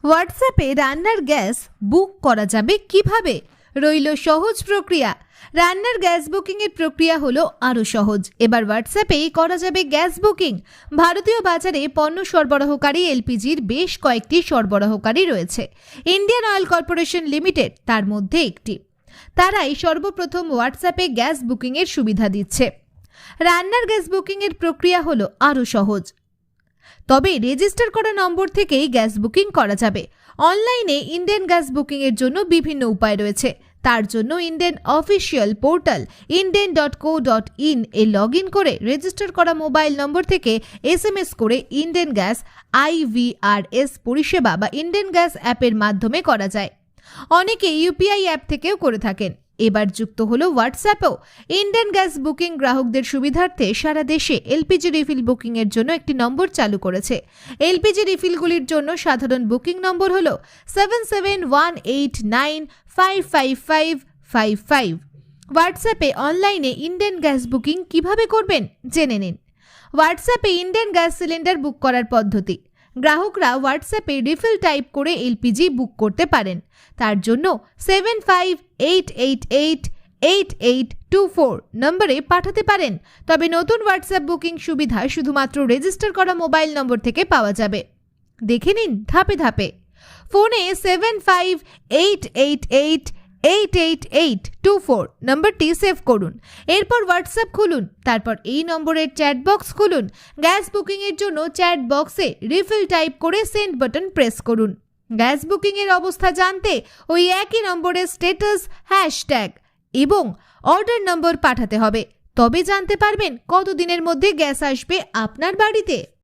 হোয়াটসঅ্যাপে রান্নার gas book করা যাবে কিভাবে? রইল সহজ প্রক্রিয়া। রান্নার গ্যাস বুকিং এর প্রক্রিয়া হলো আরো সহজ। এবার হোয়াটসঅ্যাপেই করা যাবে গ্যাস বুকিং। ভারতীয় বাজারে পণ্য সরবরাহকারী এলপিজির বেশ কয়েকটি সরবরাহকারী রয়েছে। ইন্ডিয়ান অয়েল কর্পোরেশন লিমিটেড তার মধ্যে একটি। তারাই সর্বপ্রথম হোয়াটসঅ্যাপে গ্যাস বুকিং এর সুবিধা দিচ্ছে। রান্নার গ্যাস বুকিং এর প্রক্রিয়া হলো আরো সহজ। তবে রেজিস্টার করা নম্বর থেকেই গ্যাস বুকিং করা যাবে। অনলাইনে ইন্ডিয়ান গ্যাস বুকিং এর জন্য বিভিন্ন উপায় রয়েছে। তার জন্য ইন্ডিয়ান অফিসিয়াল পোর্টাল indian.co.in এ লগইন করে রেজিস্টার করা মোবাইল নম্বর থেকে SMS করে ইন্ডিয়ান গ্যাস IVRS পরিষেবা বা ইন্ডিয়ান গ্যাস অ্যাপের মাধ্যমে করা যায়। অনেকে ইউপিআই অ্যাপ থেকেও করে থাকেন। এবার যুক্ত হলো হোয়াটসঅ্যাপও। ইন্ডিয়ান গ্যাস বুকিং গ্রাহকদের সুবিধার্থে সারা দেশে এলপিজি রিফিল বুকিং এর জন্য একটি নম্বর চালু করেছে। এলপিজি রিফিলগুলির জন্য সাধারণ বুকিং নম্বর হলো 7718955555। হোয়াটসঅ্যাপে অনলাইনে ইন্ডিয়ান গ্যাস বুকিং কিভাবে করবেন জেনে নিন। হোয়াটসঅ্যাপে ইন্ডিয়ান গ্যাস সিলিন্ডার বুক করার পদ্ধতি। গ্রাহকরা হোয়াটসঅ্যাপে রিফিল টাইপ করে এলপিজি বুক করতে পারেন। তার জন্য 75888824 নম্বরে পাঠাতে পারেন। তবে নতুন হোয়াটসঅ্যাপ বুকিং সুবিধা শুধুমাত্র রেজিস্টার করা মোবাইল নম্বর থেকে পাওয়া যাবে। দেখে নিন ধাপে ধাপে। ফোনে 75888824 নম্বরটি সেভ করুন। এরপর হোয়াটসঅ্যাপ খুলুন। তারপর এই নম্বরের চ্যাট বক্স খুলুন। গ্যাস বুকিং এর জন্য চ্যাট বক্সে রিফিল টাইপ করে সেন্ড বাটন প্রেস করুন। গ্যাস বুকিং এর অবস্থা জানতে ওই একই নম্বরের স্ট্যাটাস হ্যাশট্যাগ এবং অর্ডার নম্বর পাঠাতে হবে। তবে জানতে পারবেন কতদিনের মধ্যে গ্যাস আসবে আপনার বাড়িতে।